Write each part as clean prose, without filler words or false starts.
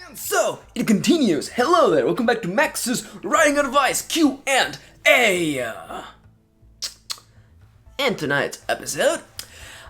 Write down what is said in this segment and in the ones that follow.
And so, it continues. Hello there, welcome back to Max's Writing Advice Q&A. In tonight's episode,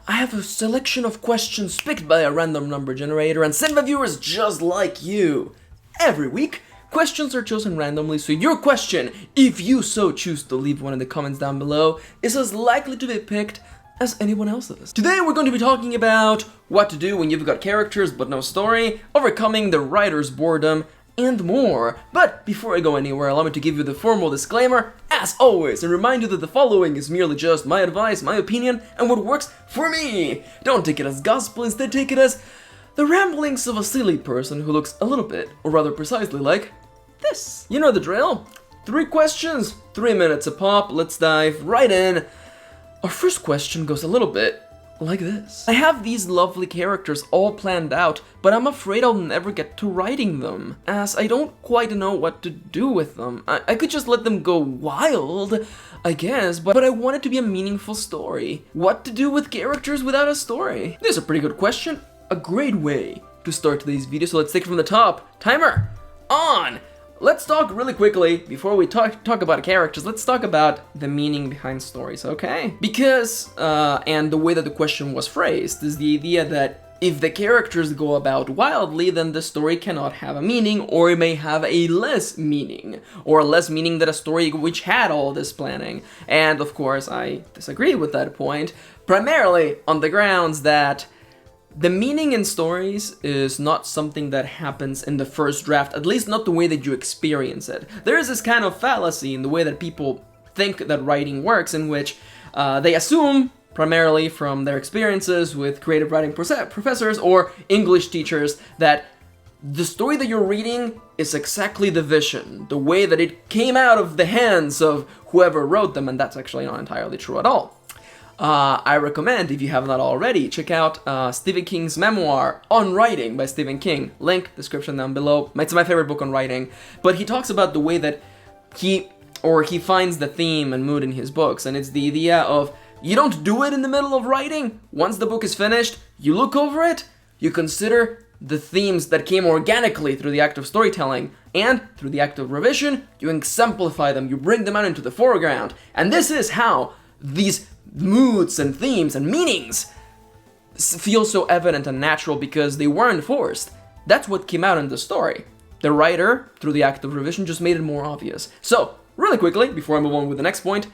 I have a selection of questions picked by a random number generator and sent by viewers just like you. Every week, questions are chosen randomly, so your question, if you so choose to leave one in the comments down below, is as likely to be picked as anyone else's. Today we're going to be talking about what to do when you've got characters but no story, overcoming the writer's boredom, and more. But before I go anywhere, allow me to give you the formal disclaimer, as always, and remind you that the following is merely just my advice, my opinion, and what works for me. Don't take it as gospel, instead take it as the ramblings of a silly person who looks a little bit, or rather precisely like this. You know the drill. 3 questions, 3 minutes a pop, let's dive right in. Our first question goes a little bit like this. I have these lovely characters all planned out, but I'm afraid I'll never get to writing them, as I don't quite know what to do with them. I could just let them go wild, I guess, but I want it to be a meaningful story. What to do with characters without a story? This is a pretty good question. A great way to start today's video, so let's take it from the top. Timer on! Let's talk really quickly, before we talk about characters, let's talk about the meaning behind stories, okay? Because, and the way that the question was phrased, is the idea that if the characters go about wildly, then the story cannot have a meaning, or it may have a less meaning, or less meaning than a story which had all this planning. And of course, I disagree with that point, primarily on the grounds that the meaning in stories is not something that happens in the first draft, at least not the way that you experience it. There is this kind of fallacy in the way that people think that writing works, in which they assume, primarily from their experiences with creative writing professors or English teachers, that the story that you're reading is exactly the vision, the way that it came out of the hands of whoever wrote them, and that's actually not entirely true at all. I recommend, if you have not already, check out Stephen King's memoir, On Writing by Stephen King. Link, description down below. It's my favorite book on writing. But he talks about the way that he finds the theme and mood in his books. And it's the idea of, you don't do it in the middle of writing. Once the book is finished, you look over it, you consider the themes that came organically through the act of storytelling, and through the act of revision, you exemplify them, you bring them out into the foreground. And this is how these moods and themes and meanings feel so evident and natural, because they weren't forced. That's what came out in the story. The writer, through the act of revision, just made it more obvious. So, really quickly, before I move on with the next point,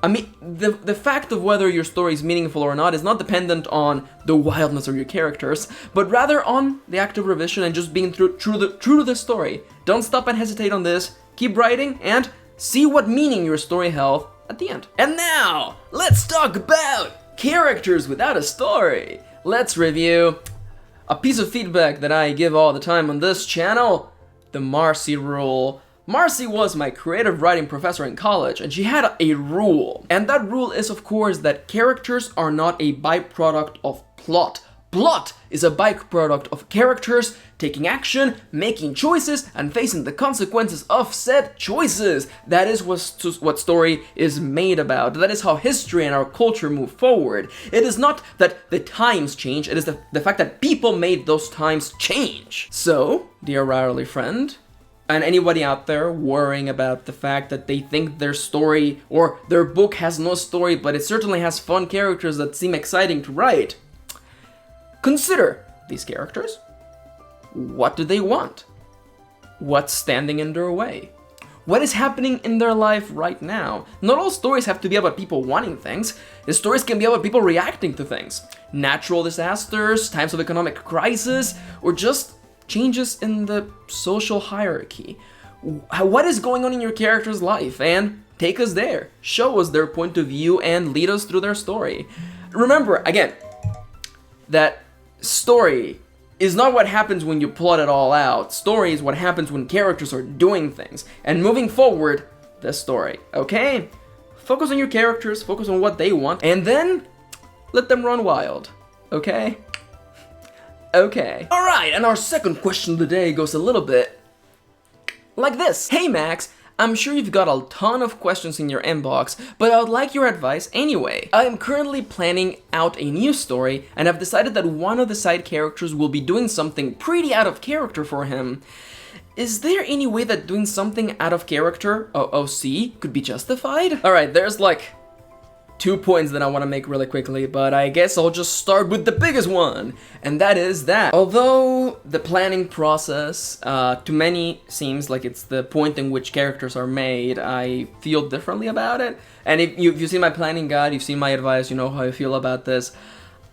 I mean, the fact of whether your story is meaningful or not is not dependent on the wildness of your characters, but rather on the act of revision and just being true to the story. Don't stop and hesitate on this. Keep writing and see what meaning your story held at the end. And now, let's talk about characters without a story. Let's review a piece of feedback that I give all the time on this channel, the Marcie Rule. Marcie was my creative writing professor in college, and she had a rule. And that rule is, of course, that characters are not a byproduct of plot. Plot is a byproduct of characters taking action, making choices, and facing the consequences of said choices. That is what story is made about. That is how history and our culture move forward. It is not that the times change, it is the fact that people made those times change. So, dear writerly friend, and anybody out there worrying about the fact that they think their story or their book has no story, but it certainly has fun characters that seem exciting to write, consider these characters. What do they want? What's standing in their way? What is happening in their life right now? Not all stories have to be about people wanting things. The stories can be about people reacting to things. Natural disasters, times of economic crisis, or just changes in the social hierarchy. What is going on in your character's life? And take us there. Show us their point of view and lead us through their story. Remember, again, that story is not what happens when you plot it all out. Story is what happens when characters are doing things. And moving forward, the story, okay? Focus on your characters, focus on what they want, and then let them run wild, okay? Okay. Alright, and our second question of the day goes a little bit like this. Hey Max, I'm sure you've got a ton of questions in your inbox, but I would like your advice anyway. I am currently planning out a new story, and I've decided that one of the side characters will be doing something pretty out of character for him. Is there any way that doing something out of character, OC, could be justified? Alright, there's like 2 points that I want to make really quickly, but I guess I'll just start with the biggest one, and that is that although the planning process to many seems like it's the point in which characters are made, I feel differently about it. And if you've seen my planning guide, you've seen my advice, you know how I feel about this.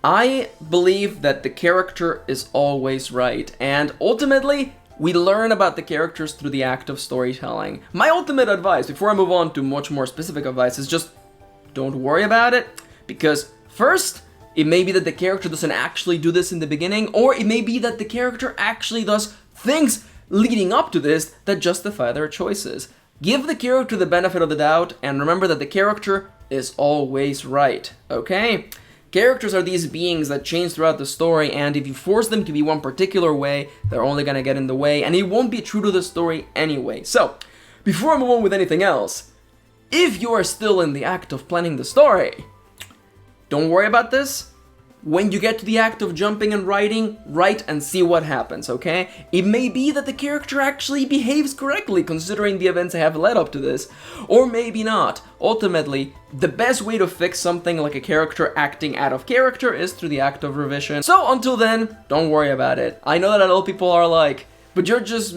I believe that the character is always right, and ultimately we learn about the characters through the act of storytelling. My ultimate advice, before I move on to much more specific advice, is just don't worry about it, because first, it may be that the character doesn't actually do this in the beginning, or it may be that the character actually does things leading up to this that justify their choices. Give the character the benefit of the doubt, and remember that the character is always right, okay? Characters are these beings that change throughout the story, and if you force them to be one particular way, they're only gonna get in the way, and it won't be true to the story anyway. So, before I move on with anything else, if you are still in the act of planning the story, don't worry about this. When you get to the act of jumping and writing, write and see what happens, okay? It may be that the character actually behaves correctly considering the events that have led up to this, or maybe not. Ultimately, the best way to fix something like a character acting out of character is through the act of revision. So until then, don't worry about it. I know that a lot of people are like, but you're just,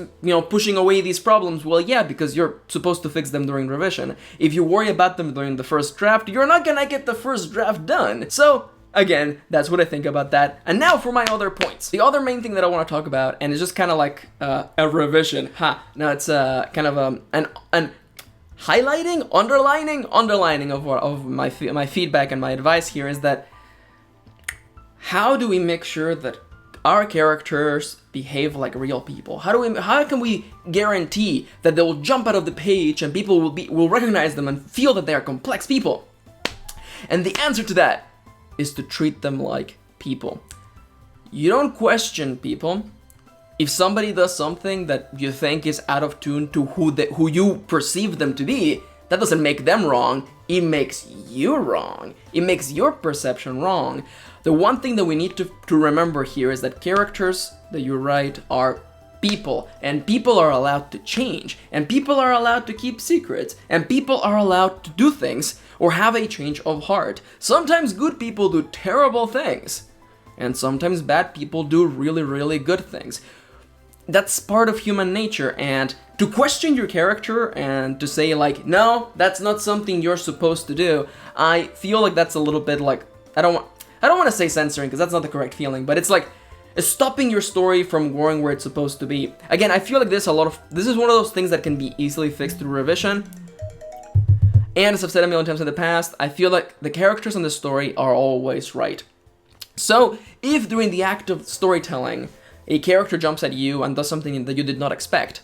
pushing away these problems. Well, yeah, because you're supposed to fix them during revision. If you worry about them during the first draft, you're not gonna get the first draft done. So, again, that's what I think about that. And now for my other points. The other main thing that I want to talk about, and it's just kind of like a revision. No, it's kind of an highlighting, underlining of my feedback and my advice here is that how do we make sure that our characters behave like real people? How can we guarantee that they will jump out of the page and people will recognize them and feel that they are complex people? And the answer to that is to treat them like people. You don't question people. If somebody does something that you think is out of tune to who you perceive them to be, that doesn't make them wrong, it makes you wrong. It makes your perception wrong. The one thing that we need to remember here is that characters that you write are people, and people are allowed to change, and people are allowed to keep secrets, and people are allowed to do things or have a change of heart. Sometimes good people do terrible things, and sometimes bad people do really, really good things. That's part of human nature, and to question your character and to say like, no, that's not something you're supposed to do, I feel like that's a little bit like, I don't want to say censoring because that's not the correct feeling, but it's like stopping your story from going where it's supposed to be. Again, I feel like this is one of those things that can be easily fixed through revision. And as I've said a million times in the past, I feel like the characters in the story are always right. So if during the act of storytelling, a character jumps at you and does something that you did not expect,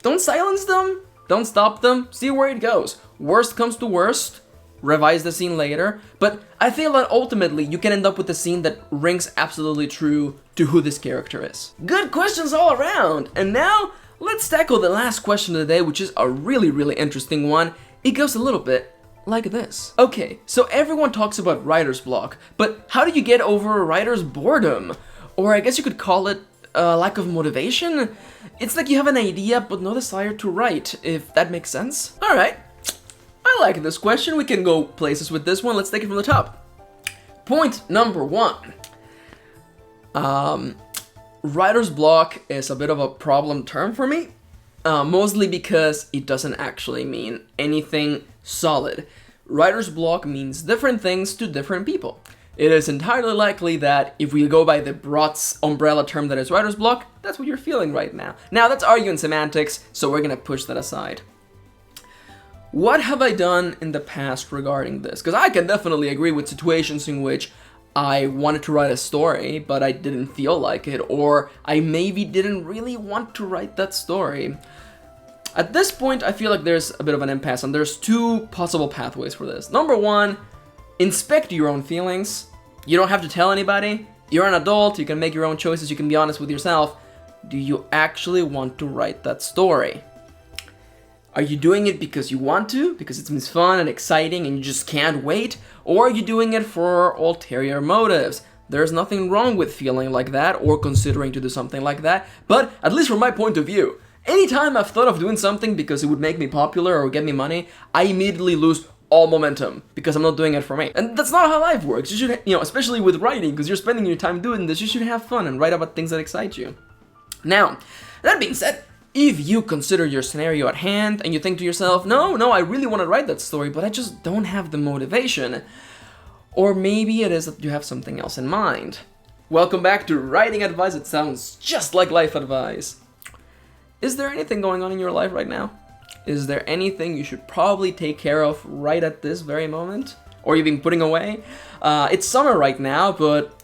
don't silence them, don't stop them, see where it goes. Worst comes to worst, revise the scene later, but I feel that ultimately you can end up with a scene that rings absolutely true to who this character is. Good questions all around, and now let's tackle the last question of the day, which is a really, really interesting one. It goes a little bit like this. Okay, so everyone talks about writer's block, but how do you get over a writer's boredom? Or I guess you could call it lack of motivation? It's like you have an idea but no desire to write, if that makes sense. Alright, I like this question. We can go places with this one. Let's take it from the top. Point number 1. Writer's block is a bit of a problem term for me, mostly because it doesn't actually mean anything solid. Writer's block means different things to different people. It is entirely likely that if we go by the broad umbrella term that is writer's block, that's what you're feeling right now. Now, that's arguing semantics, so we're gonna push that aside. What have I done in the past regarding this? Because I can definitely agree with situations in which I wanted to write a story, but I didn't feel like it, or I maybe didn't really want to write that story. At this point, I feel like there's a bit of an impasse, and there's 2 possible pathways for this. Number 1, inspect your own feelings. You don't have to tell anybody. You're an adult, you can make your own choices, you can be honest with yourself. Do you actually want to write that story? Are you doing it because you want to, because it seems fun and exciting and you just can't wait? Or are you doing it for ulterior motives? There's nothing wrong with feeling like that or considering to do something like that, but at least from my point of view, anytime I've thought of doing something because it would make me popular or get me money, I immediately lose all momentum because I'm not doing it for me. And that's not how life works. You should, especially with writing, because you're spending your time doing this, you should have fun and write about things that excite you. Now, that being said, if you consider your scenario at hand and you think to yourself, no, I really want to write that story, but I just don't have the motivation. Or maybe it is that you have something else in mind. Welcome back to Writing Advice. It sounds just like life advice. Is there anything going on in your life right now? Is there anything you should probably take care of right at this very moment? Or you've been putting away? It's summer right now, but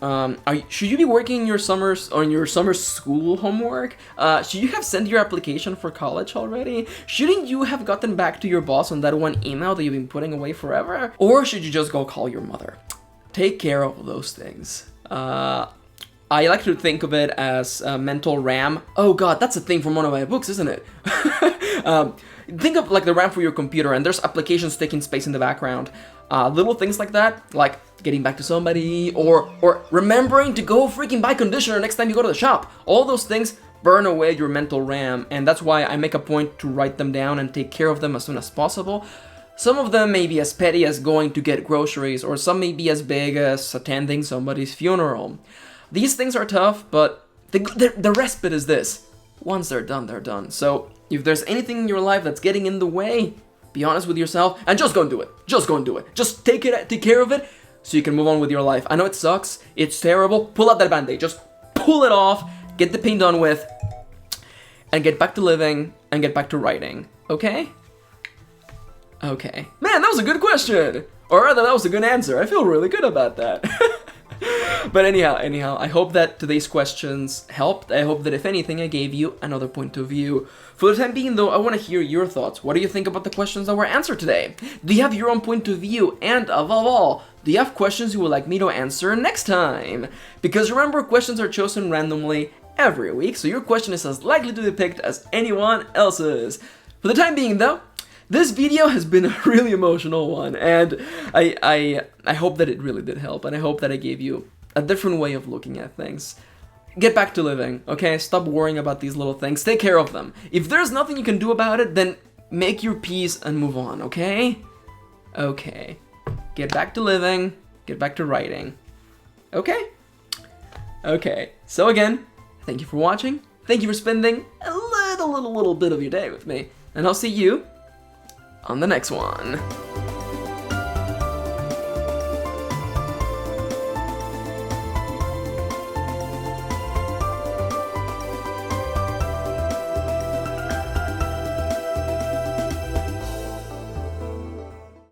should you be working in your summer school homework? Should you have sent your application for college already? Shouldn't you have gotten back to your boss on that one email that you've been putting away forever? Or should you just go call your mother? Take care of those things. I like to think of it as mental RAM. Oh god, that's a thing from one of my books, isn't it? Think of like the RAM for your computer, and there's applications taking space in the background. Little things like that, like getting back to somebody, or remembering to go freaking buy conditioner next time you go to the shop. All those things burn away your mental RAM, and that's why I make a point to write them down and take care of them as soon as possible. Some of them may be as petty as going to get groceries, or some may be as big as attending somebody's funeral. These things are tough, but the respite is this. Once they're done, they're done. So if there's anything in your life that's getting in the way, be honest with yourself and just go and do it. Just go and do it. Just take care of it so you can move on with your life. I know it sucks. It's terrible. Pull out that band-aid. Just pull it off. Get the pain done with. And get back to living and get back to writing. Okay? Okay. Man, that was a good question. Or rather, that was a good answer. I feel really good about that. But anyhow, I hope that today's questions helped. I hope that if anything, I gave you another point of view. For the time being though, I want to hear your thoughts. What do you think about the questions that were answered today? Do you have your own point of view? And above all, do you have questions you would like me to answer next time? Because remember, questions are chosen randomly every week, so your question is as likely to be picked as anyone else's. For the time being though, this video has been a really emotional one, and I hope that it really did help, and I hope that I gave you a different way of looking at things. Get back to living, okay? Stop worrying about these little things. Take care of them. If there's nothing you can do about it, then make your peace and move on, okay? Okay. Get back to living. Get back to writing. Okay? Okay. So again, thank you for watching. Thank you for spending a little bit of your day with me. And I'll see you on the next one.